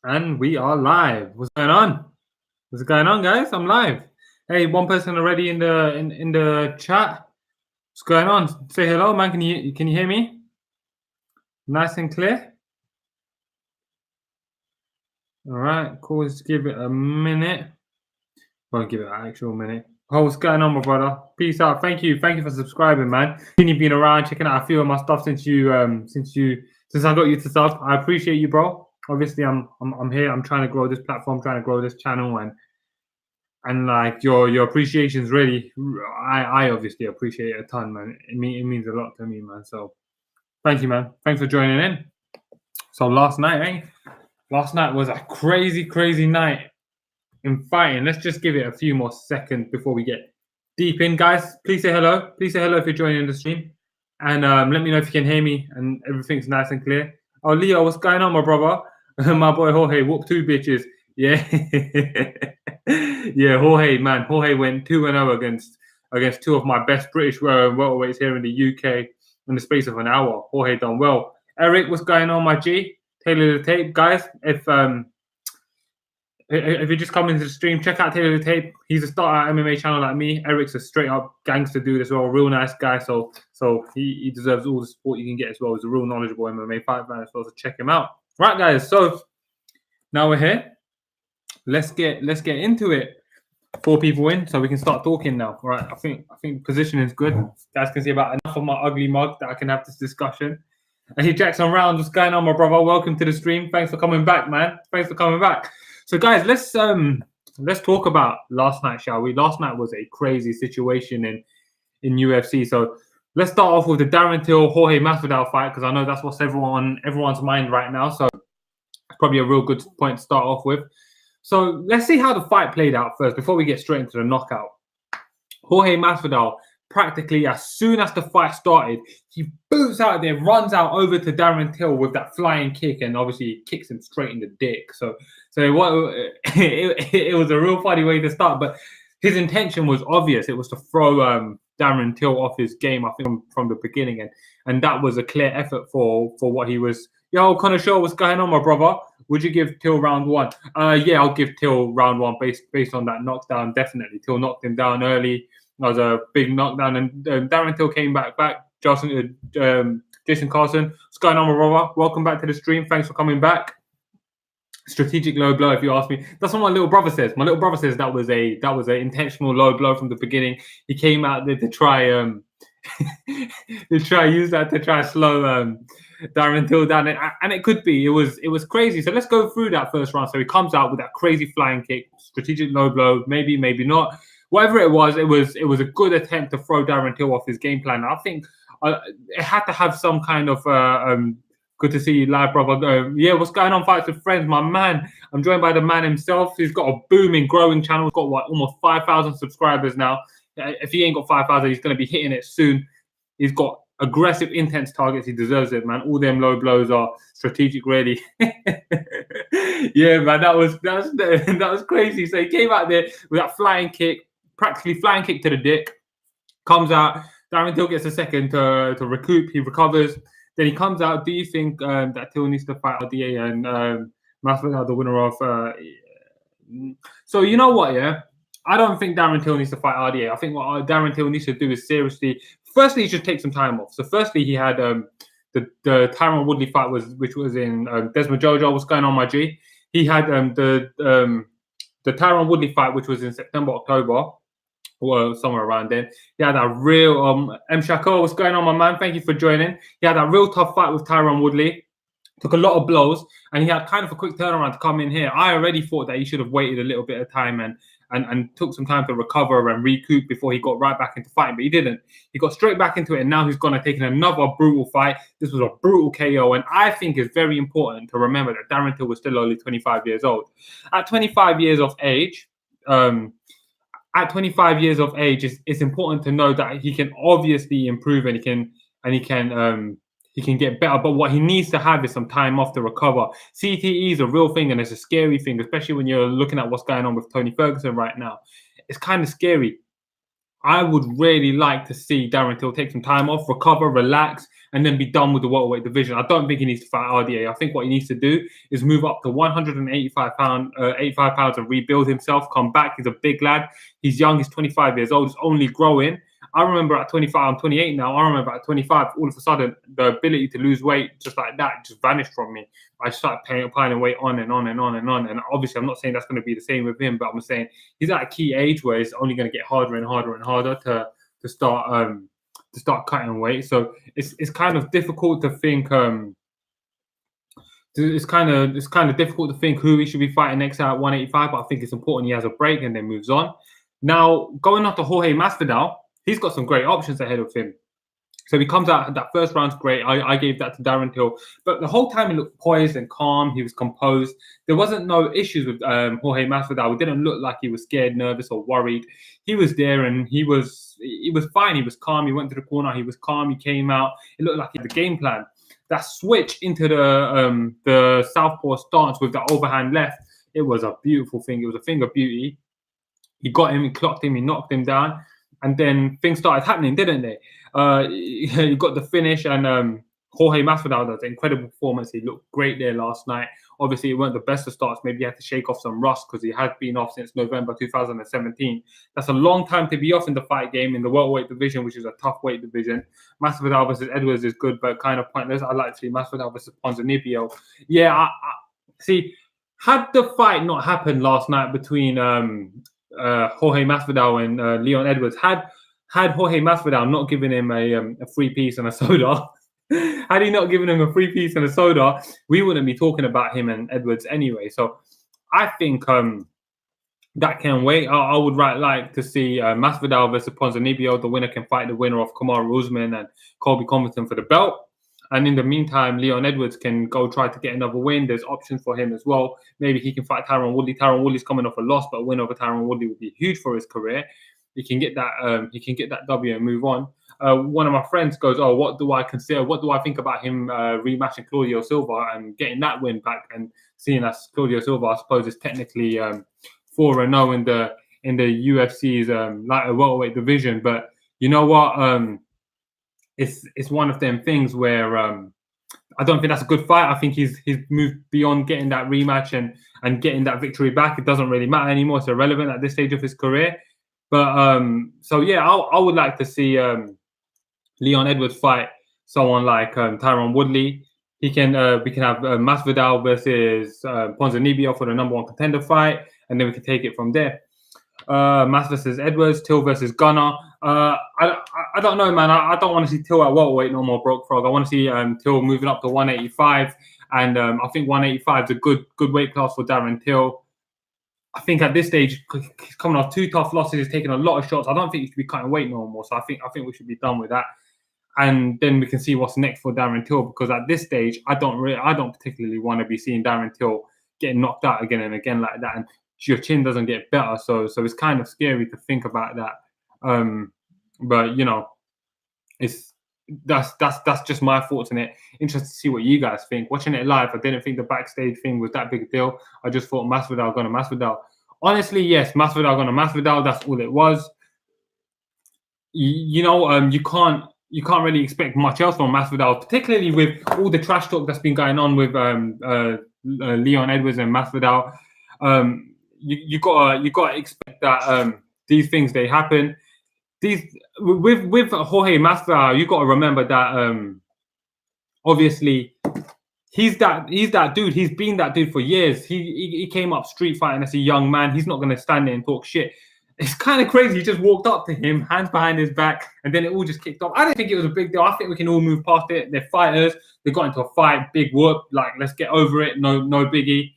And we are live. What's going on? What's going on, guys? I'm live. Hey, one person already in the chat. What's going on? Say hello, man. Can you hear me? Nice and clear. All right, cool. Let's give it a minute. Won't give it an actual minute. Oh, what's going on, my brother? Peace out. Thank you for subscribing, man. You've been around checking out a few of my stuff since I got you to sub. I appreciate you, bro. Obviously, I'm here. I'm trying to grow this platform, trying to grow this channel, and like your appreciation is really, I obviously appreciate it a ton, man. It means a lot to me, man. So thank you, man. Thanks for joining in. So last night was a crazy night in fighting. Let's just give it a few more seconds before we get deep in, guys. Please say hello. Please say hello if you're joining the stream, and let me know if you can hear me and everything's nice and clear. Oh, Leo, what's going on, my brother? My boy Jorge, whoop two bitches. Yeah, yeah. Jorge went 2-0 against two of my best British welterweights here in the UK in the space of an hour. Jorge done well. Eric, what's going on, my G? Taylor the Tape, guys. If you're just coming to the stream, check out Taylor the Tape. He's a starter at MMA channel like me. Eric's a straight up gangster dude as well, real nice guy. So he deserves all the support you can get as well. He's a real knowledgeable MMA fight fan as well. So check him out. Right, guys. So now we're here. Let's get into it. 4 people in, so we can start talking now. Right. I think position is good. You guys can see about enough of my ugly mug that I can have this discussion. Hey, Jackson Round, what's going on, my brother? Welcome to the stream. Thanks for coming back, man. Thanks for coming back. So, guys, let's talk about last night, shall we? Last night was a crazy situation in UFC. So let's start off with the Darren Till Jorge Masvidal fight, because I know that's what's everyone's mind right now. So it's probably a real good point to start off with. So let's see how the fight played out first before we get straight into the knockout. Jorge Masvidal, practically as soon as the fight started, he boots out there, runs out over to Darren Till with that flying kick, and obviously kicks him straight in the dick. So it was a real funny way to start, but his intention was obvious. It was to throw Darren Till off his game, I think, from the beginning, and that was a clear effort for what he was. Yo, Connor Shaw, what's going on, my brother? Would you give Till round 1? Yeah, I'll give Till round 1 based on that knockdown. Definitely, Till knocked him down early. That was a big knockdown, and Darren Till came back. Jason Carson, what's going on, my brother? Welcome back to the stream. Thanks for coming back. Strategic low blow, if you ask me. That's what my little brother says. My little brother says that was a intentional low blow from the beginning. He came out there to try use that to try slow Darren Till down, and it could be. It was crazy. So let's go through that first round. So he comes out with that crazy flying kick, strategic low blow, maybe not. Whatever it was a good attempt to throw Darren Till off his game plan. I think it had to have some kind of good to see you live, brother. Yeah, what's going on, Fights with Friends, my man? I'm joined by the man himself. He's got a booming, growing channel. He's got almost 5,000 subscribers now. If he ain't got 5,000, he's going to be hitting it soon. He's got aggressive, intense targets. He deserves it, man. All them low blows are strategic, really. Yeah, man, that was crazy. So he came out there with that flying kick, practically flying kick to the dick. Comes out. Darren Till gets a second to recoup. He recovers. Then he comes out. Do you think that Till needs to fight RDA and Masvidal the winner of? So you know what? Yeah, I don't think Darren Till needs to fight RDA. I think what Darren Till needs to do is seriously. Firstly, he should take some time off. So firstly, he had the Tyron Woodley fight which was in Desmond Jojo. What's going on, my G? He had the Tyron Woodley fight, which was in September, October. Or somewhere around then. He had that real M. Shakur, what's going on, my man? Thank you for joining. He had that real tough fight with Tyron Woodley. Took a lot of blows, and he had kind of a quick turnaround to come in here. I already thought that he should have waited a little bit of time and took some time to recover and recoup before he got right back into fighting, but he didn't. He got straight back into it, and now he's going to take another brutal fight. This was a brutal KO, and I think it's very important to remember that Darren Till was still only 25 years old. At 25 years of age, it's important to know that he can obviously improve and he can get better. But what he needs to have is some time off to recover. CTE is a real thing, and it's a scary thing, especially when you're looking at what's going on with Tony Ferguson right now. It's kind of scary. I would really like to see Darren Till take some time off, recover, relax, and then be done with the welterweight division. I don't think he needs to fight RDA. I think what he needs to do is move up to 85 pounds and rebuild himself, come back. He's a big lad. He's young. He's 25 years old. He's only growing. I remember at 25, I'm 28 now. I remember at 25, all of a sudden, the ability to lose weight just like that just vanished from me. I started piling weight on and on and on and on. And obviously, I'm not saying that's going to be the same with him, but I'm saying he's at a key age where it's only going to get harder and harder and harder to start cutting weight. So it's kind of difficult to think. It's kind of difficult to think who he should be fighting next at 185. But I think it's important he has a break and then moves on. Now going on to Jorge Masvidal. He's got some great options ahead of him. So he comes out, that first round's great. I gave that to Darren Till. But the whole time he looked poised and calm. He was composed. There wasn't no issues with Jorge Masvidal. It didn't look like he was scared, nervous, or worried. He was there and he was fine. He was calm. He went to the corner. He was calm. He came out. It looked like he had the game plan. That switch into the southpaw stance with the overhand left, it was a beautiful thing. It was a thing of beauty. He got him. He clocked him. He knocked him down. And then things started happening, didn't they? You got the finish, and Jorge Masvidal does an incredible performance. He looked great there last night. Obviously, it weren't the best of starts. Maybe he had to shake off some rust because he had been off since November 2017. That's a long time to be off in the fight game in the welterweight division, which is a tough weight division. Masvidal versus Edwards is good, but kind of pointless. I'd like to see Masvidal versus Ponzinibbio. Yeah, I see. Had the fight not happened last night between Jorge Masvidal and Leon Edwards, had Jorge Masvidal not given him a free piece and a soda, had he not given him a free piece and a soda, we wouldn't be talking about him and Edwards anyway. So I think that can wait. I would like to see Masvidal versus Ponzinibbio. The winner can fight the winner of Kamaru Usman and Colby Covington for the belt. And in the meantime, Leon Edwards can go try to get another win. There's options for him as well. Maybe he can fight Tyron Woodley. Tyron Woodley's coming off a loss, but a win over Tyron Woodley would be huge for his career. He can get that W and move on. One of my friends goes, "Oh, what do I consider? What do I think about him rematching Claudio Silva and getting that win back?" And seeing as Claudio Silva, I suppose, is technically 4-0 in the UFC's lighter welterweight division. But you know what? It's one of them things where I don't think that's a good fight. I think he's moved beyond getting that rematch and getting that victory back. It doesn't really matter anymore. It's irrelevant at this stage of his career. But so yeah, I would like to see Leon Edwards fight someone like Tyron Woodley. We can have Masvidal versus Ponzinibbio for the #1 contender fight, and then we can take it from there. Mas versus Edwards, Till versus Gunnar. I don't know, man. I don't want to see Till at welterweight no more, broke frog. I want to see Till moving up to 185, and I think 185 is a good weight class for Darren Till. I think at this stage, he's coming off 2 tough losses, he's taking a lot of shots. I don't think he should be cutting weight no more. So I think we should be done with that, and then we can see what's next for Darren Till. Because at this stage, I don't particularly want to be seeing Darren Till getting knocked out again and again like that, and your chin doesn't get better. So it's kind of scary to think about that. But you know, that's just my thoughts on it. Interested to see what you guys think. Watching it live, I didn't think the backstage thing was that big a deal. I just thought Masvidal gonna Masvidal. Honestly, yes, Masvidal gonna Masvidal. That's all it was. You can't really expect much else from Masvidal, particularly with all the trash talk that's been going on with Leon Edwards and Masvidal. You gotta expect that these things they happen. With Jorge Masvidal, you got to remember that obviously he's that dude. He's been that dude for years. He came up street fighting as a young man. He's not going to stand there and talk shit. It's kind of crazy. He just walked up to him, hands behind his back, and then it all just kicked off. I don't think it was a big deal. I think we can all move past it. They're fighters. They got into a fight, big whoop. Like, let's get over it. No biggie.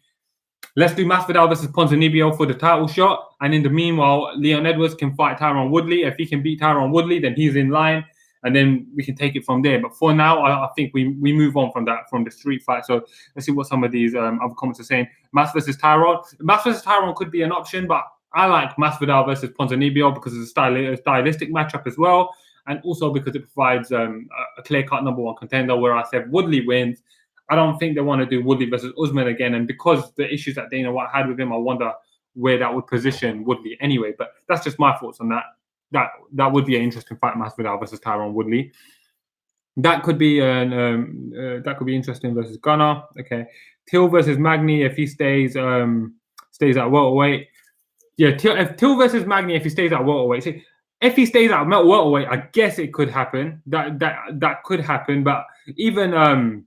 Let's do Masvidal versus Ponzinibbio for the title shot. And in the meanwhile, Leon Edwards can fight Tyron Woodley. If he can beat Tyron Woodley, then he's in line. And then we can take it from there. But for now, I think we move on from the street fight. So let's see what some of these other comments are saying. Mas versus Tyron. Mas versus Tyron could be an option, but I like Masvidal versus Ponzinibbio because it's a stylistic matchup as well. And also because it provides a clear-cut #1 contender, where I said Woodley wins. I don't think they want to do Woodley versus Usman again. And because the issues that Dana White had with him, I wonder where that would position Woodley anyway. But that's just my thoughts on that. That would be an interesting fight, Masvidal versus Tyron Woodley. That could be interesting versus Gunnar. Okay, Till versus Magny if he stays at welterweight. Yeah, if Till versus Magny if he stays at welterweight. See, if he stays at welterweight, I guess it could happen. That could happen. But even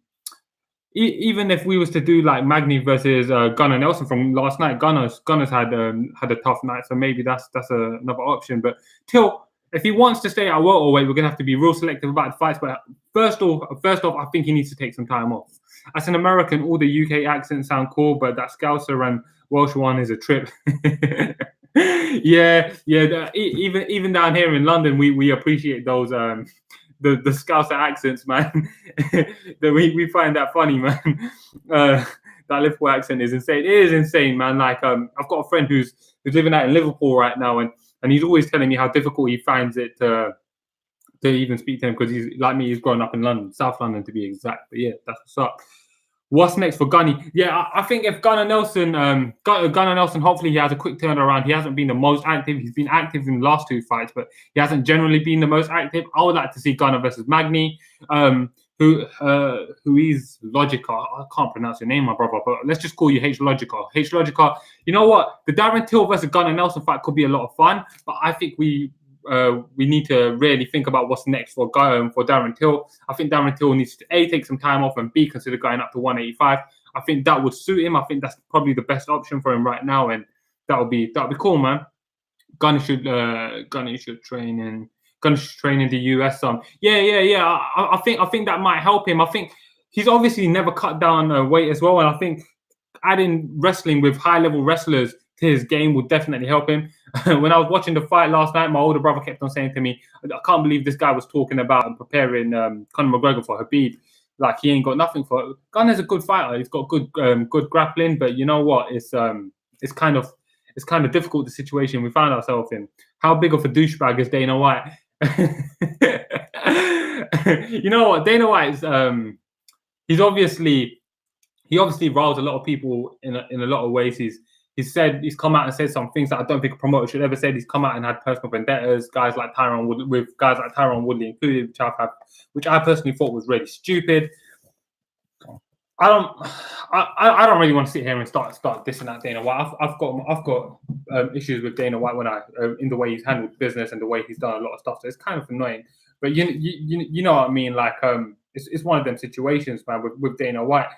even if we was to do like Magny versus Gunnar Nelson from last night, Gunnar's had a tough night, so maybe that's another option. But Till, if he wants to stay at welterweight, we're gonna have to be real selective about the fights. But first off, I think he needs to take some time off. As an American, all the UK accents sound cool, but that Scouser and Welsh one is a trip. Yeah. Even down here in London, we appreciate those the Scouser accents, man. we find that funny, man. That Liverpool accent is insane. It is insane, man. Like I've got a friend who's living out in Liverpool right now, and he's always telling me how difficult he finds it to even speak to him because he's like me. He's grown up in London, South London to be exact. But yeah, that's what's up. What's next for Gunny? Yeah, I think if Gunnar Nelson, hopefully he has a quick turnaround. He hasn't been the most active. He's been active in the last two fights, but he hasn't generally been the most active. I would like to see Gunnar versus Magny, who is Logica. I can't pronounce your name, my brother, but let's just call you H Logica. H Logica. You know what? The Darren Till versus Gunnar Nelson fight could be a lot of fun, but I think we need to really think about what's next for Darren Till. I think Darren Till needs to A, take some time off, and B, consider going up to 185. I think that would suit him. I think that's probably the best option for him right now, and that would be cool, man. Gunny should train in the US some. Yeah. I think that might help him. I think he's obviously never cut down weight as well, and I think adding wrestling with high-level wrestlers to his game would definitely help him. When I was watching the fight last night, my older brother kept on saying to me, I can't believe this guy was talking about preparing Conor McGregor for Khabib. Like, he ain't got nothing for it. Gunner's a good fighter. He's got good grappling, but you know what? It's kind of difficult, the situation we found ourselves in. How big of a douchebag is Dana White? You know what? Dana White's he obviously riles a lot of people in a lot of ways. He's come out and said some things that I don't think a promoter should ever say. He's come out and had personal vendettas, guys like Tyron Woodley included, which I personally thought was really stupid. I don't really want to sit here and start dissing at Dana White. I've got issues with Dana White in the way he's handled business and the way he's done a lot of stuff. So it's kind of annoying. But you know what I mean? Like it's one of them situations, man, with Dana White.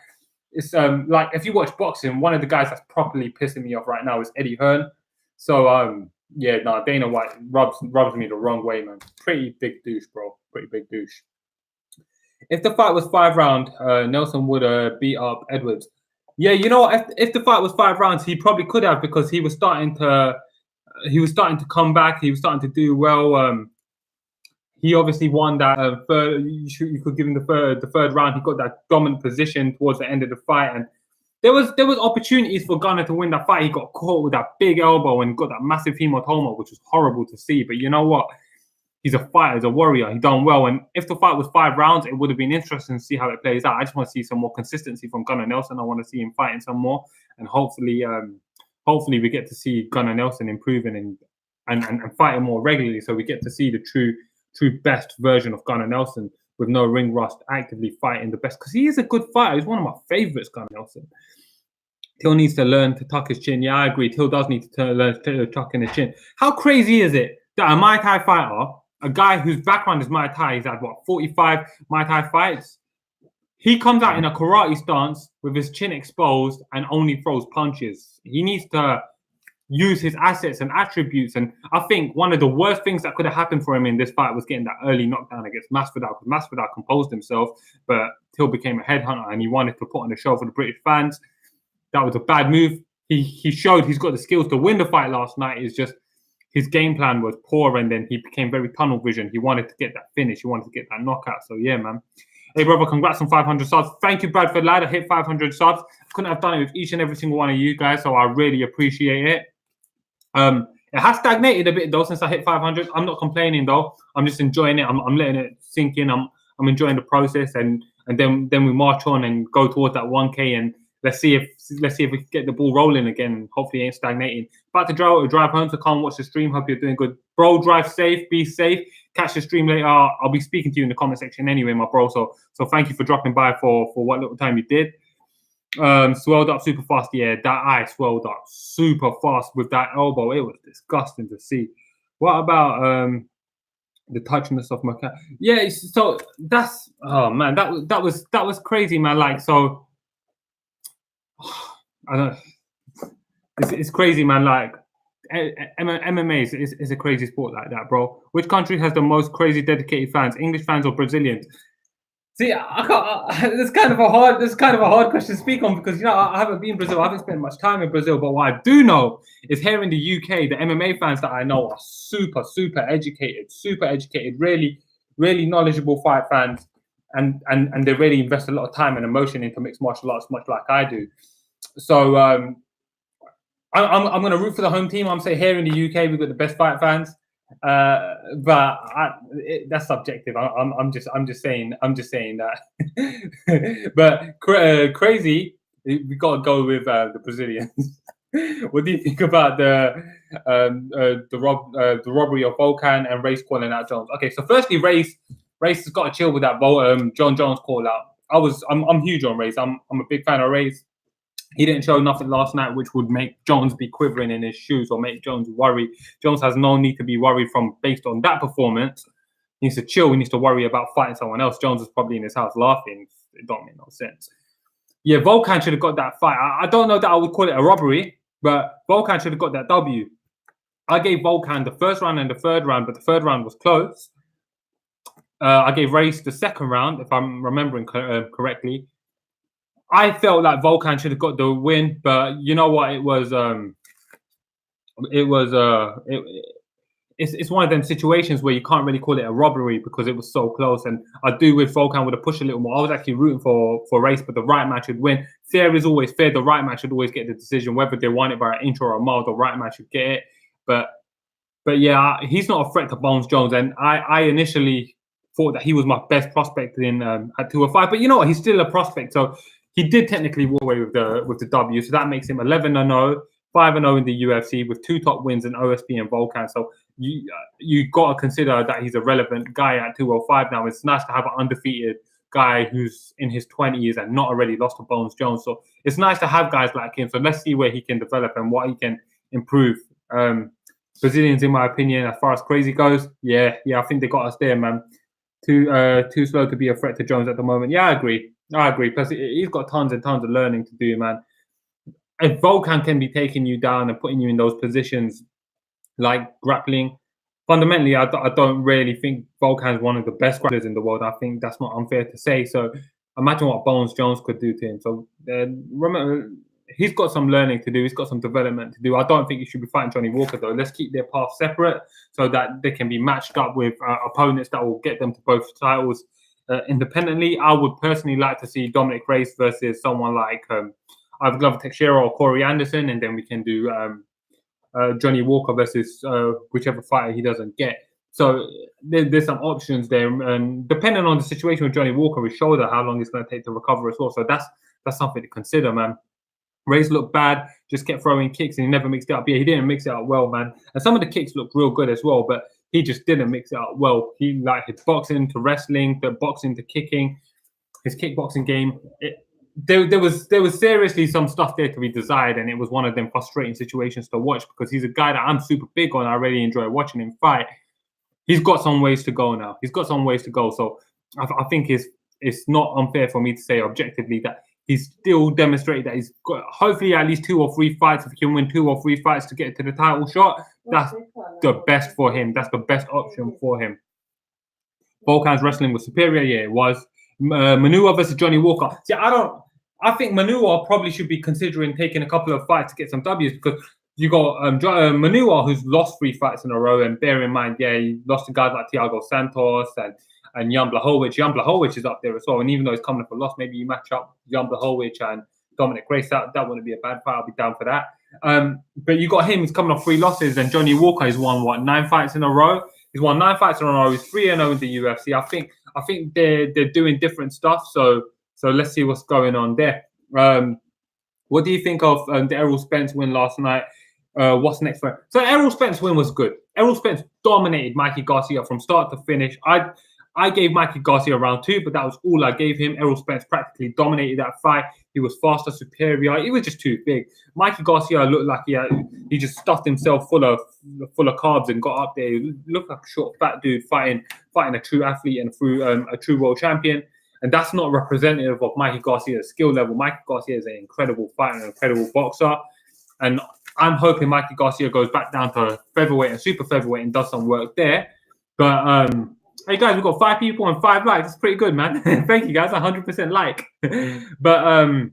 It's like if you watch boxing, one of the guys that's properly pissing me off right now is Eddie Hearn. So Dana White rubs me the wrong way, man. Pretty big douche, bro. Pretty big douche. If the fight was 5 rounds, Nelson would beat up Edwards. Yeah, you know what? If the fight was 5 rounds, he probably could have, because he was starting to come back. He was starting to do well. He obviously won that third. You could give him the third round. He got that dominant position towards the end of the fight, and there was opportunities for Gunnar to win that fight. He got caught with that big elbow and got that massive hematoma, which was horrible to see. But you know what? He's a fighter, he's a warrior. He done well. And if the fight was 5 rounds, it would have been interesting to see how it plays out. I just want to see some more consistency from Gunnar Nelson. I want to see him fighting some more, and hopefully we get to see Gunnar Nelson improving and fighting more regularly, so we get to see the true best version of Gunnar Nelson with no ring rust, actively fighting the best, because he is a good fighter. He's one of my favorites, Gunnar Nelson. Till needs to learn to tuck his chin. Yeah, I agree. Till does need to learn to tuck in his chin. How crazy is it that a Muay Thai fighter, a guy whose background is Muay Thai, he's had 45 Muay Thai fights, he comes out in a karate stance with his chin exposed and only throws punches? He needs to use his assets and attributes. And I think one of the worst things that could have happened for him in this fight was getting that early knockdown against Masvidal, because Masvidal composed himself, but Till became a headhunter and he wanted to put on a show for the British fans. That was a bad move. He showed he's got the skills to win the fight last night. It's just his game plan was poor, and then he became very tunnel vision. He wanted to get that finish. He wanted to get that knockout. So yeah, man. Hey, brother, congrats on 500 subs. Thank you, Bradford Lad. I hit 500 subs. Couldn't have done it with each and every single one of you guys, so I really appreciate it. It has stagnated a bit though since I hit 500. I'm not complaining though. I'm just enjoying it. I'm letting it sink in. I'm enjoying the process, and then we march on and go towards that 1K, and let's see if we can get the ball rolling again. Hopefully, it ain't stagnating. About to drive home, so come watch the stream. Hope you're doing good, bro. Drive safe, be safe. catch the stream later. I'll be speaking to you in the comment section anyway, my bro. So thank you for dropping by for what little time you did. Swelled up super fast. Yeah, that eye swelled up super fast with that elbow. It was disgusting to see. What about the touchiness of my cat? Yeah, so that's, oh man, that was crazy, man. Like, so I don't. It's crazy, man. Like, MMA is a crazy sport like that, bro. Which country has the most crazy dedicated fans? English fans or Brazilians? See, I can't. It's kind of a hard question to speak on because I haven't been in Brazil. I haven't spent much time in Brazil. But what I do know is here in the UK, the MMA fans that I know are super educated, really, really knowledgeable fight fans, and they really invest a lot of time and emotion into mixed martial arts, much like I do. So I'm going to root for the home team. I'm saying here in the UK we've got the best fight fans. But that's subjective. I'm just saying that. But crazy, we got to go with the Brazilians. What do you think about the robbery of Volkan and Race calling out Jones? Okay, so firstly, Race has got to chill with that John Jones call out. I'm huge on Race. I'm a big fan of Race. He didn't show nothing last night, which would make Jones be quivering in his shoes or make Jones worry. Jones has no need to be worried based on that performance. He needs to chill. He needs to worry about fighting someone else. Jones is probably in his house laughing. It don't make no sense. Yeah, Volkan should have got that fight. I don't know that I would call it a robbery, but Volkan should have got that W. I gave Volkan the first round and the third round, but the third round was close. I gave Race the second round, if I'm remembering correctly. I felt like Volkan should have got the win, but you know what? It's one of them situations where you can't really call it a robbery because it was so close. And I do with Volkan would have pushed a little more. I was actually rooting for Race, but the right man should win. Fair is always fair. The right man should always get the decision, whether they want it by an inch or a mile. The right man should get it. But yeah, he's not a threat to Bones Jones. And I initially thought that he was my best prospect in at 205. But you know what? He's still a prospect. So he did technically walk away with the W, so that makes him 11-0, 5-0 in the UFC with 2 top wins in OSP and Volkan. So you got to consider that he's a relevant guy at 205 now. It's nice to have an undefeated guy who's in his 20s and not already lost to Bones Jones. So it's nice to have guys like him. So let's see where he can develop and what he can improve. Brazilians, in my opinion, as far as crazy goes, yeah, I think they got us there, man. Too slow to be a threat to Jones at the moment. Yeah, I agree. Plus, he's got tons and tons of learning to do, man. If Volkan can be taking you down and putting you in those positions like grappling, fundamentally, I don't really think Volkan's one of the best grapplers in the world. I think that's not unfair to say. So imagine what Bones Jones could do to him. So remember, he's got some learning to do. He's got some development to do. I don't think he should be fighting Johnny Walker, though. Let's keep their paths separate so that they can be matched up with opponents that will get them to both titles. Independently, I would personally like to see Dominic Reyes versus someone like either Glover Teixeira or Corey Anderson, and then we can do Johnny Walker versus whichever fighter he doesn't get. So there's some options there, and depending on the situation with Johnny Walker, his shoulder, how long it's going to take to recover as well. So that's something to consider, man. Reyes looked bad, just kept throwing kicks, and he never mixed it up. Yeah, he didn't mix it up well, man. And some of the kicks looked real good as well, but he just didn't mix it up well. He his boxing to wrestling, the boxing to kicking, his kickboxing game. There was seriously some stuff there to be desired, and it was one of them frustrating situations to watch because he's a guy that I'm super big on. I really enjoy watching him fight. He's got some ways to go now. So I think it's not unfair for me to say objectively that he's still demonstrated that he's got hopefully at least 2 or 3 fights. If he can win 2 or 3 fights to get to the title shot, that's the best for him. That's the best option for him. Volkan's wrestling was superior. Yeah, it was. Manua versus Johnny Walker. See, I think Manua probably should be considering taking a couple of fights to get some W's because you got Manua who's lost 3 fights in a row, and bear in mind, yeah, he lost to guys like Thiago Santos and Jan Blachowicz. Jan Blachowicz is up there as well, and even though he's coming up a loss, maybe you match up Jan Blachowicz and Dominic Reyes. That wouldn't be a bad fight. I'll be down for that. But you got him. He's coming off 3 losses, and Johnny Walker has won 9 fights in a row. He's won 9 fights in a row. He's 3-0 in the UFC. I think they're doing different stuff. So let's see what's going on there. What do you think of the Errol Spence win last night? What's next for him? So Errol Spence's win was good. Errol Spence dominated Mikey Garcia from start to finish. I gave Mikey Garcia round 2, but that was all I gave him. Errol Spence practically dominated that fight. He was faster, superior. He was just too big. Mikey Garcia looked like he just stuffed himself full of carbs and got up there. He looked like a short, fat dude fighting a true athlete and a true world champion. And that's not representative of Mikey Garcia's skill level. Mikey Garcia is an incredible fighter, an incredible boxer. And I'm hoping Mikey Garcia goes back down to featherweight and super featherweight and does some work there. But hey guys, we've got 5 people and 5 likes. That's pretty good, man. Thank you guys. 100% like. But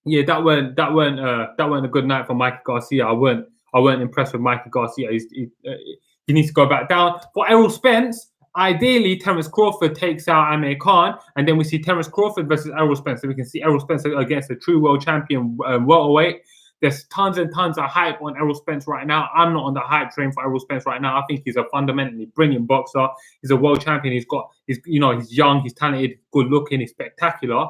yeah, that weren't a good night for Mikey Garcia. I weren't impressed with Mikey Garcia. He needs to go back down. For Errol Spence, ideally Terence Crawford takes out Amir Khan, and then we see Terence Crawford versus Errol Spence. So we can see Errol Spence against a true world champion welterweight. There's tons and tons of hype on Errol Spence right now. I'm not on the hype train for Errol Spence right now. I think he's a fundamentally brilliant boxer. He's a world champion. He's young, he's talented, good looking, he's spectacular.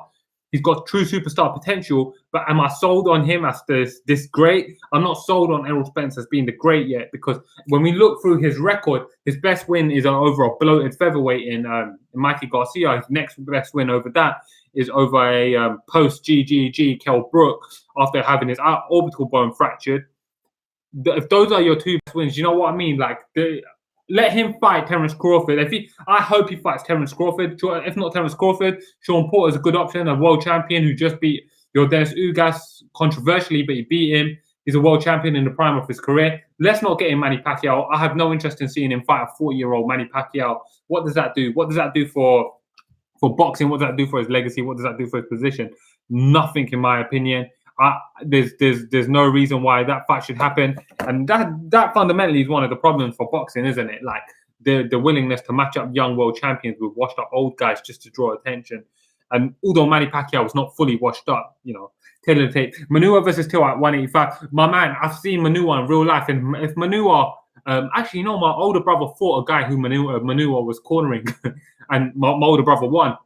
He's got true superstar potential, but am I sold on him as this great? I'm not sold on Errol Spence as being the great yet, because when we look through his record, his best win is over a bloated featherweight in Mikey Garcia. His next best win over that is over a post-GGG Kell Brook after having his orbital bone fractured. If those are your 2 best wins, you know what I mean? Like, let him fight Terence Crawford. I hope he fights Terence Crawford. If not Terence Crawford, Sean Porter is a good option, a world champion who just beat Yordenis Ugas controversially, but he beat him. He's a world champion in the prime of his career. Let's not get him Manny Pacquiao. I have no interest in seeing him fight a 40-year-old Manny Pacquiao. What does that do? What does that do for boxing? What does that do for his legacy? What does that do for his position? Nothing, in my opinion. There's no reason why that fight should happen, and that fundamentally is one of the problems for boxing, isn't it? Like the willingness to match up young world champions with washed up old guys just to draw attention. And although Manny Pacquiao was not fully washed up, Taylor Tate, Manua versus Till at 185. My man, I've seen Manua in real life, and if Manua, actually, my older brother fought a guy who Manua was cornering, and my older brother won.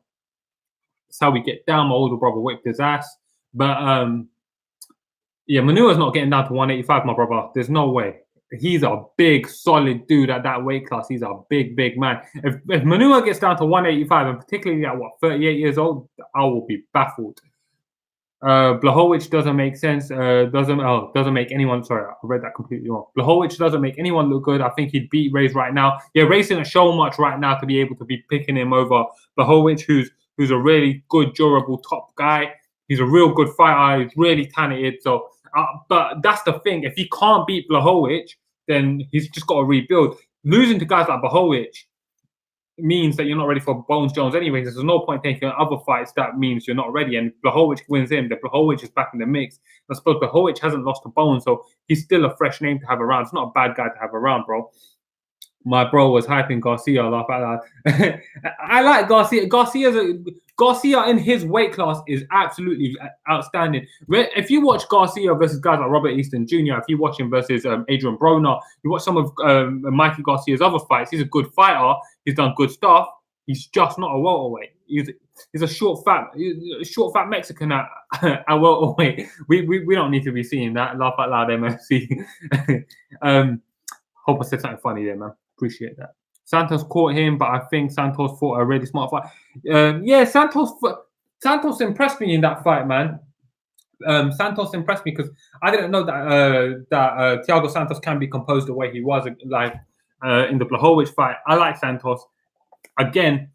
That's how we get down. My older brother whipped his ass, but yeah, Manua's not getting down to 185, my brother. There's no way. He's a big, solid dude at that weight class. He's a big, big man. If Manua gets down to 185, and particularly at 38 years old, I will be baffled. Blachowicz doesn't make sense. Doesn't make anyone. Sorry, I read that completely wrong. Blachowicz doesn't make anyone look good. I think he'd beat Reyes right now. Yeah, Reyes didn't show much right now to be able to be picking him over Blachowicz, who's a really good, durable top guy. He's a real good fighter. He's really talented. So, but that's the thing. If he can't beat Blachowicz, then he's just got to rebuild. Losing to guys like Blachowicz means that you're not ready for Bones Jones anyway. There's no point taking other fights that means you're not ready. And Blachowicz wins him. The Blachowicz is back in the mix. I suppose Blachowicz hasn't lost to Bones, so he's still a fresh name to have around. It's not a bad guy to have around, bro. My bro was hyping Garcia. Laugh out loud. I like Garcia. Garcia in his weight class is absolutely outstanding. If you watch Garcia versus guys like Robert Easton Jr., if you watch him versus Adrian Broner, you watch some of Mikey Garcia's other fights, he's a good fighter. He's done good stuff. He's just not a welterweight. He's a short, fat Mexican at welterweight. We don't need to be seeing that. Laugh out loud, MFC. Hope I said something funny there, man. Appreciate that. Santos caught him, but I think Santos fought a really smart fight. Yeah, Santos impressed me in that fight, man. Santos impressed me because I didn't know that Thiago Santos can be composed the way he was, like in the Blachowicz fight. I like Santos. Again,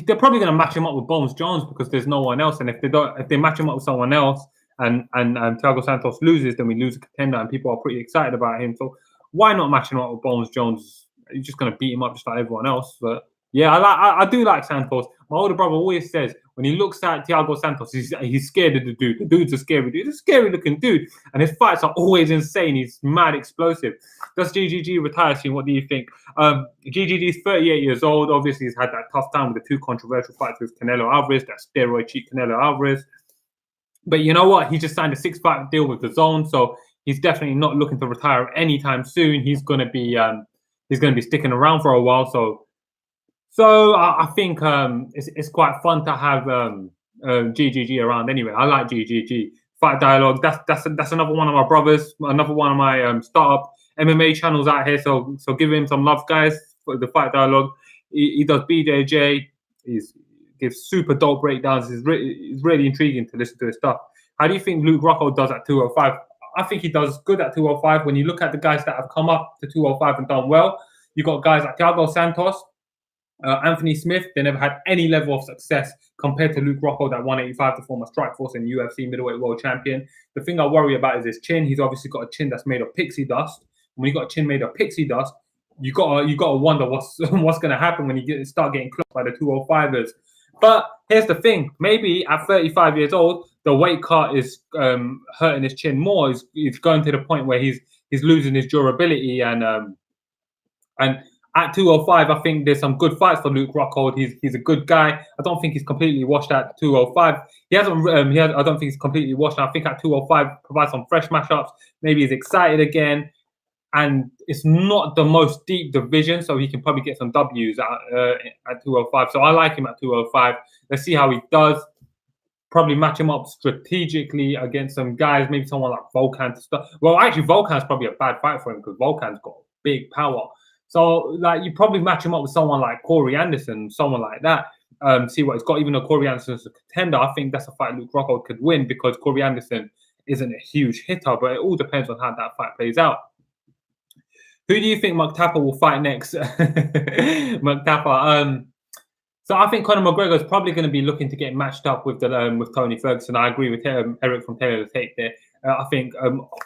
they're probably going to match him up with Bones Jones because there's no one else. And if they match him up with someone else, and Thiago Santos loses, then we lose a contender, and people are pretty excited about him. So why not match him up with Bones Jones? You're just going to beat him up just like everyone else. But yeah, I do like Santos. My older brother always says when he looks at Thiago Santos, he's scared of the dude. The dude's a scary dude. He's a scary looking dude. And his fights are always insane. He's mad explosive. Does GGG retire soon? What do you think? GGG's 38 years old. Obviously, he's had that tough time with the 2 controversial fights with Canelo Alvarez, that steroid cheat Canelo Alvarez. But you know what? He just signed a 6-fight deal with the Zone. So he's definitely not looking to retire anytime soon. He's going to be sticking around for a while. So I think it's quite fun to have GGG around anyway. I like GGG. Fight Dialogue. That's another one of my brothers, another one of my startup MMA channels out here. So give him some love, guys, for the Fight Dialogue. He does BJJ. He's gives super dope breakdowns. It's really intriguing to listen to his stuff. How do you think Luke Rockhold does at 205? I think he does good at 205. When you look at the guys that have come up to 205 and done well, you got guys like Thiago Santos, Anthony Smith. They never had any level of success compared to Luke Rockhold at 185, the former Strikeforce and UFC middleweight world champion. The thing I worry about is his chin. He's obviously got a chin that's made of pixie dust. When you got a chin made of pixie dust, you gotta wonder what's going to happen when you start getting clocked by the 205ers. But here's the thing: maybe at 35 years old, the weight cut is hurting his chin more. He's going to the point where he's losing his durability, and at 205, I think there's some good fights for Luke Rockhold. He's a good guy. I don't think he's completely washed at 205. I don't think he's completely washed. I think at 205 provides some fresh matchups. Maybe he's excited again. And it's not the most deep division, so he can probably get some W's at 205. So I like him at 205. Let's see how he does. Probably match him up strategically against some guys, maybe someone like Volkan to start. Well, actually, Volkan's probably a bad fight for him because Volkan's got big power. So, like, you probably match him up with someone like Corey Anderson, someone like that. See what he's got. Even though Corey Anderson's a contender, I think that's a fight Luke Rockhold could win because Corey Anderson isn't a huge hitter, but it all depends on how that fight plays out. Who do you think Muktapa will fight next? Muktapa. So I think Conor McGregor is probably going to be looking to get matched up with Tony Ferguson. I agree with Eric from Taylor the Tape there. I think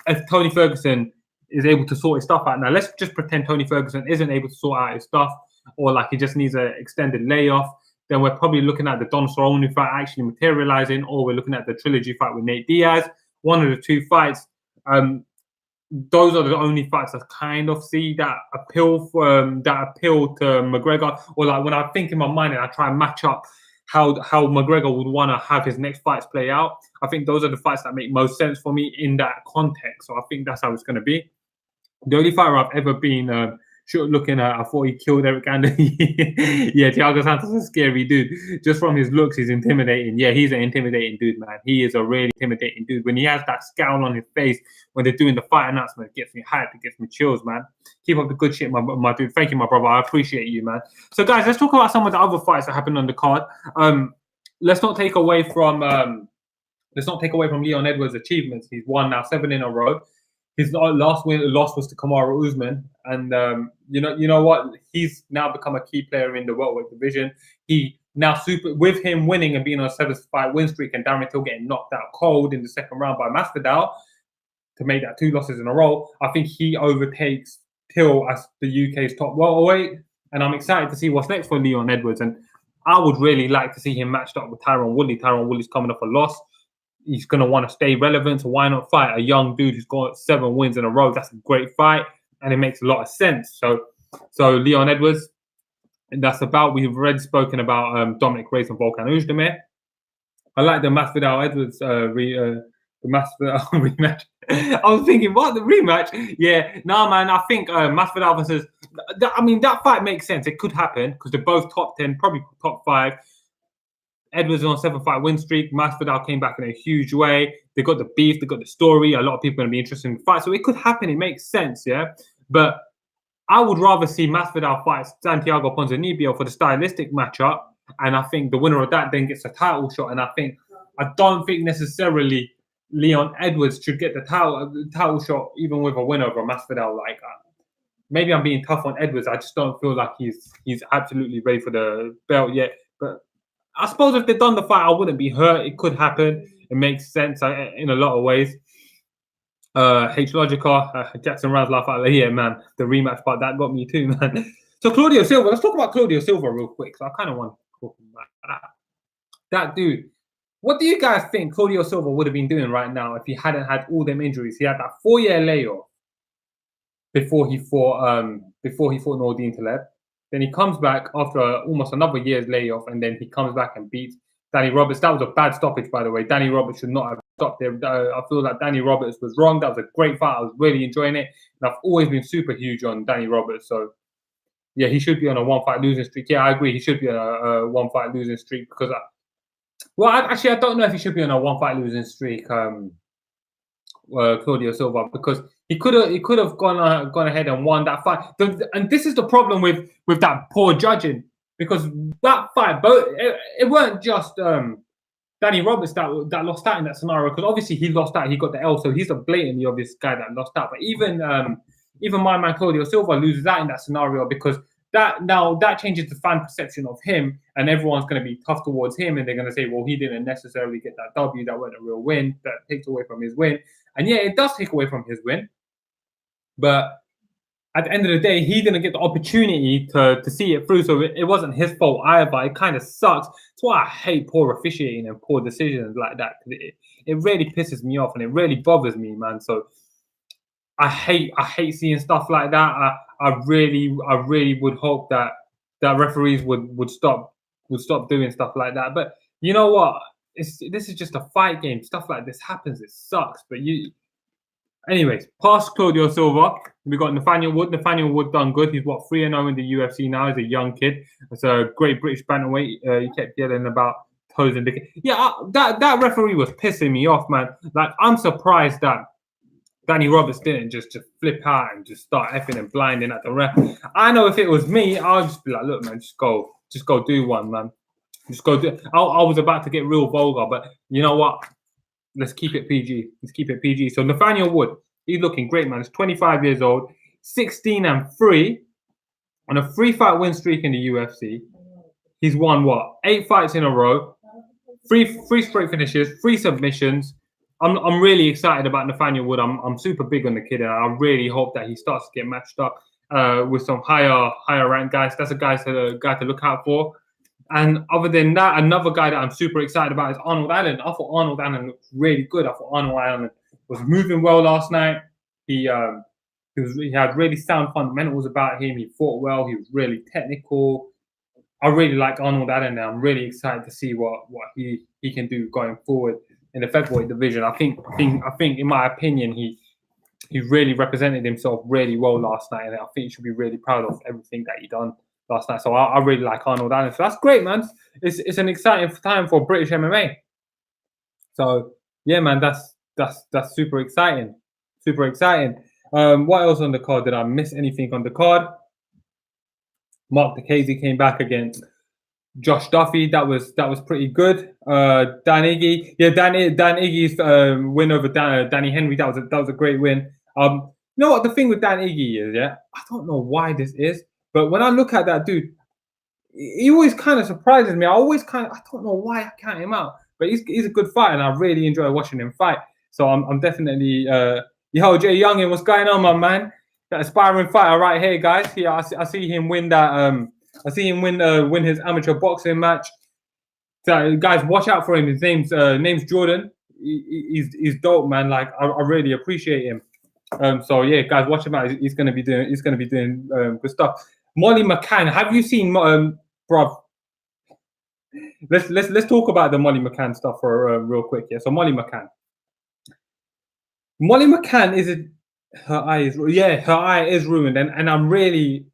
if Tony Ferguson is able to sort his stuff out now, let's just pretend Tony Ferguson isn't able to sort out his stuff, or like he just needs an extended layoff. Then we're probably looking at the Don Cerrone fight actually materializing, or we're looking at the trilogy fight with Nate Diaz. One of the two fights. Those are the only fights I kind of see that appeal to McGregor. Or like when I think in my mind and I try and match up how McGregor would want to have his next fights play out, I think those are the fights that make most sense for me in that context. So I think that's how it's going to be. The only fighter I've ever been looking at, I thought he killed Eric Anderson. Yeah, Thiago Santos is a scary dude. Just from his looks, he's intimidating. Yeah, he's an intimidating dude, man. He is a really intimidating dude. When he has that scowl on his face when they're doing the fight announcement, it gets me hyped. It gets me chills, man. Keep up the good shit, my dude. Thank you, my brother. I appreciate you, man. So, guys, let's talk about some of the other fights that happened on the card. Let's not take away from Leon Edwards' achievements. He's won now 7 in a row. His loss was to Kamaru Usman, and you know what? He's now become a key player in the welterweight division. He now with him winning and being on a 7-fight win streak, and Darren Till getting knocked out cold in the second round by Masvidal to make that 2 losses in a row. I think he overtakes Till as the UK's top welterweight, and I'm excited to see what's next for Leon Edwards. And I would really like to see him matched up with Tyron Woodley. Tyron Woodley's coming off a loss. He's going to want to stay relevant, so why not fight a young dude who's got 7 wins in a row? That's a great fight, and it makes a lot of sense. So Leon Edwards, and that's about. We've already spoken about Dominic Reyes and Volkan Oezdemir. I like the Masvidal Edwards the Masvidal rematch. I was thinking, what, the rematch? Yeah, no, man. I think Masvidal versus. I mean, that fight makes sense. It could happen because they're both top 10, probably top 5. Edwards on a 7-fight win streak. Masvidal came back in a huge way. They got the beef, they got the story. A lot of people are going to be interested in the fight. So it could happen. It makes sense, yeah? But I would rather see Masvidal fight Santiago Ponzinibbio for the stylistic matchup. And I think the winner of that then gets a title shot. And I don't think necessarily Leon Edwards should get the title shot even with a win over Masvidal. Like, maybe I'm being tough on Edwards. I just don't feel like he's absolutely ready for the belt yet. But I suppose if they'd done the fight, I wouldn't be hurt. It could happen. It makes sense in a lot of ways. H Logica, Jackson Rounds laugh out. Yeah, man, the rematch part that got me too, man. So Claudio Silva, let's talk about Claudio Silva real quick. So I kind of want to talk about that. That dude. What do you guys think Claudio Silva would have been doing right now if he hadn't had all them injuries? He had that 4-year layoff before he fought Nordine Taleb. Then he comes back after almost another year's layoff, and then he comes back and beats Danny Roberts. That was a bad stoppage, by the way. Danny Roberts should not have stopped there. I feel like Danny Roberts was wrong. That was a great fight. I was really enjoying it. And I've always been super huge on Danny Roberts. So, yeah, he should be on a 1-fight losing streak. Yeah, I agree. He should be on a 1-fight losing streak because, I don't know if he should be on a 1-fight losing streak. Claudio Silva, because he could have gone ahead and won that fight. And this is the problem with that poor judging, because that fight, it weren't just Danny Roberts that lost out in that scenario, because obviously he lost out, he got the L, so he's a blatantly obvious guy that lost out. But even my man Claudio Silva loses out in that scenario, because that changes the fan perception of him, and everyone's going to be tough towards him, and they're going to say, well, he didn't necessarily get that W, that wasn't a real win, that takes away from his win. And yeah, it does take away from his win, but at the end of the day, he didn't get the opportunity to see it through, so it wasn't his fault either. It kind of sucks. That's why I hate poor officiating and poor decisions like that. It really pisses me off, and it really bothers me, man. So I hate seeing stuff like that. I really would hope that referees would stop doing stuff like that. But you know what? This is just a fight game. Stuff like this happens. It sucks. But anyways, past Claudio Silva, we got Nathaniel Wood. Nathaniel Wood done good. He's 3-0 in the UFC now. He's a young kid. It's a great British bantamweight. He kept yelling about toes and dick. Yeah, that referee was pissing me off, man. Like, I'm surprised that Danny Roberts didn't just flip out and just start effing and blinding at the ref. I know if it was me, I'd just be like, look, man, just go do one, man. Just go do it. I was about to get real vulgar, but you know what? Let's keep it PG. Let's keep it PG. So Nathaniel Wood, he's looking great, man. He's 25 years old, 16-3 on a 3-fight win streak in the UFC. He's won 8 fights in a row, three straight finishes, 3 submissions. I'm really excited about Nathaniel Wood. I'm super big on the kid, and I really hope that he starts to get matched up with some higher ranked guys. That's a guy to look out for. And other than that, another guy that I'm super excited about is Arnold Allen. I thought Arnold Allen looked really good. I thought Arnold Allen was moving well last night. He had really sound fundamentals about him. He fought well. He was really technical. I really like Arnold Allen now. I'm really excited to see what he can do going forward in the featherweight division. I think in my opinion, he really represented himself really well last night, and I think he should be really proud of everything that he done last night. So I really like Arnold Allen. So that's great, man. It's an exciting time for British MMA. So yeah, man, that's super exciting. Super exciting. What else on the card? Did I miss anything on the card? Mark DeCasey came back against Josh Duffy. That was pretty good. Dan Iggy. Yeah, Dan Iggy's win over Danny Henry. That was a great win. You know what the thing with Dan Iggy is, yeah? I don't know why this is, but when I look at that dude, he always kind of surprises me. I don't know why I count him out, but he's a good fighter, and I really enjoy watching him fight. So I'm definitely yo, Jay Youngin, what's going on, my man? That aspiring fighter right here, guys. Yeah, I see him win that. I see him win his amateur boxing match. So, guys, watch out for him. His name's Jordan. He's dope, man. Like, I really appreciate him. So yeah, guys, watch him out. He's gonna be doing good stuff. Molly McCann, have you seen bruv? Let's talk about the Molly McCann stuff for real quick. Yeah, so Molly McCann is her eye is ruined, and I'm really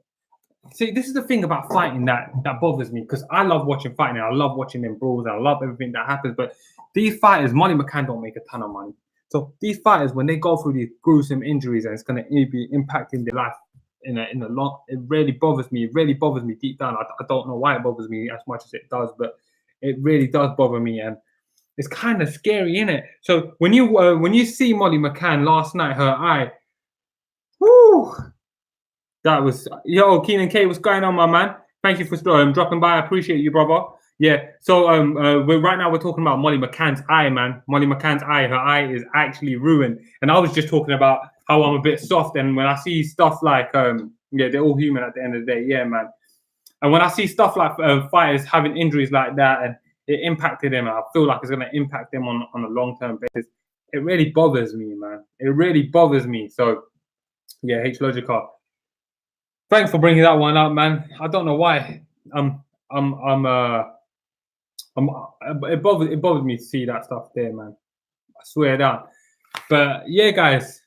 see. This is the thing about fighting that bothers me, because I love watching fighting. I love watching them brawls. I love everything that happens. But these fighters, Molly McCann don't make a ton of money. So these fighters, when they go through these gruesome injuries, and it's going to be impacting their life in a long, it really bothers me. It really bothers me deep down. I don't know why it bothers me as much as it does, but it really does bother me, and it's kind of scary, isn't it? So when you see Molly McCann last night, her eye, whoo, that was Keenan K. What's going on, my man? Thank you for dropping by. I appreciate you, brother. Yeah. So right now we're talking about Molly McCann's eye, man. Molly McCann's eye. Her eye is actually ruined. And I was just talking about how I'm a bit soft, and when I see stuff like they're all human at the end of the day, yeah, man. And when I see stuff like fighters having injuries like that, and it impacted them, I feel like it's going to impact them on a long-term basis. It really bothers me, man. It really bothers me. So yeah, H Logica. Thanks for bringing that one up, man. I don't know why. It bothers me to see that stuff there, man. I swear down. But yeah, guys,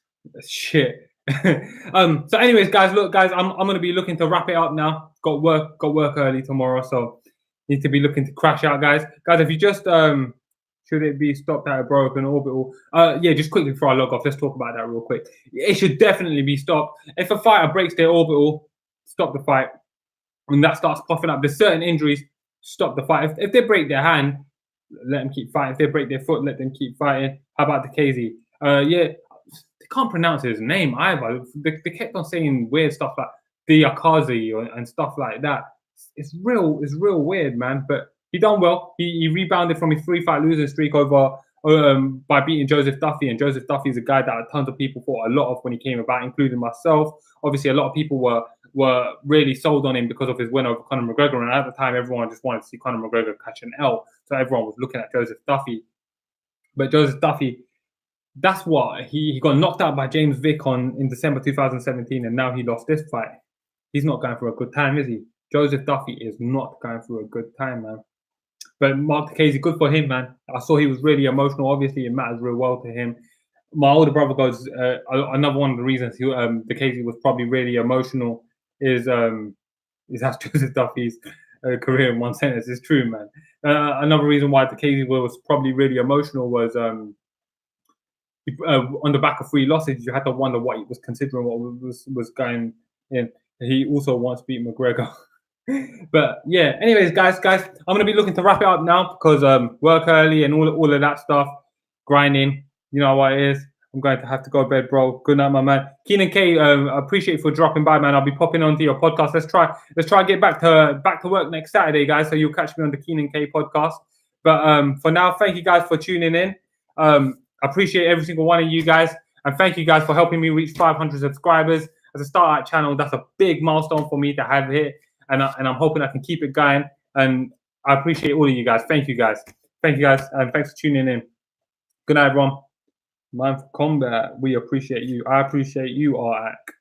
shit. So anyways, guys, look, guys, I'm gonna be looking to wrap it up now. Got work early tomorrow, so need to be looking to crash out, guys. Guys, if you just Should it be stopped at a broken orbital? Yeah, just quickly before I log off, let's talk about that real quick. It should definitely be stopped. If a fighter breaks their orbital, stop the fight. When that starts popping up, there's certain injuries, stop the fight. If they break their hand, let them keep fighting. If they break their foot, let them keep fighting. How about the KZ? Yeah, they can't pronounce his name either. They kept on saying weird stuff like the Akazi and stuff like that. It's real weird, man. But he done well. He rebounded from his 3-fight losing streak over by beating Joseph Duffy. And Joseph Duffy is a guy that tons of people thought a lot of when he came about, including myself. Obviously, a lot of people were really sold on him because of his win over Conor McGregor. And at the time, everyone just wanted to see Conor McGregor catch an L. So everyone was looking at Joseph Duffy. But Joseph Duffy, that's what he got knocked out by James Vick in December 2017, and now he lost this fight. He's not going through a good time, is he? Joseph Duffy is not going through a good time, man. But Mark Casey, good for him, man. I saw he was really emotional. Obviously, it matters real well to him. My older brother goes, another one of the reasons the Casey was probably really emotional is that's Joseph Duffy's career in one sentence. It's true, man. Another reason why the Casey was probably really emotional was on the back of 3 losses, you had to wonder what he was considering, what was going in. He also wants to beat McGregor. But yeah, anyways, guys, I'm going to be looking to wrap it up now because work early and all of that stuff, grinding, you know what it is. I'm going to have to go to bed, bro. Good night, my man. Keenan K, I appreciate you for dropping by, man. I'll be popping onto your podcast. Let's try and get back to work next Saturday, guys. So you'll catch me on the Keenan K podcast. But for now, thank you guys for tuning in. I appreciate every single one of you guys, and thank you guys for helping me reach 500 subscribers. As a start out channel, that's a big milestone for me to have hit, and I'm hoping I can keep it going. And I appreciate all of you guys. Thank you guys, and thanks for tuning in. Good night, everyone. Man for Combat, we appreciate you. I appreciate you, Ark.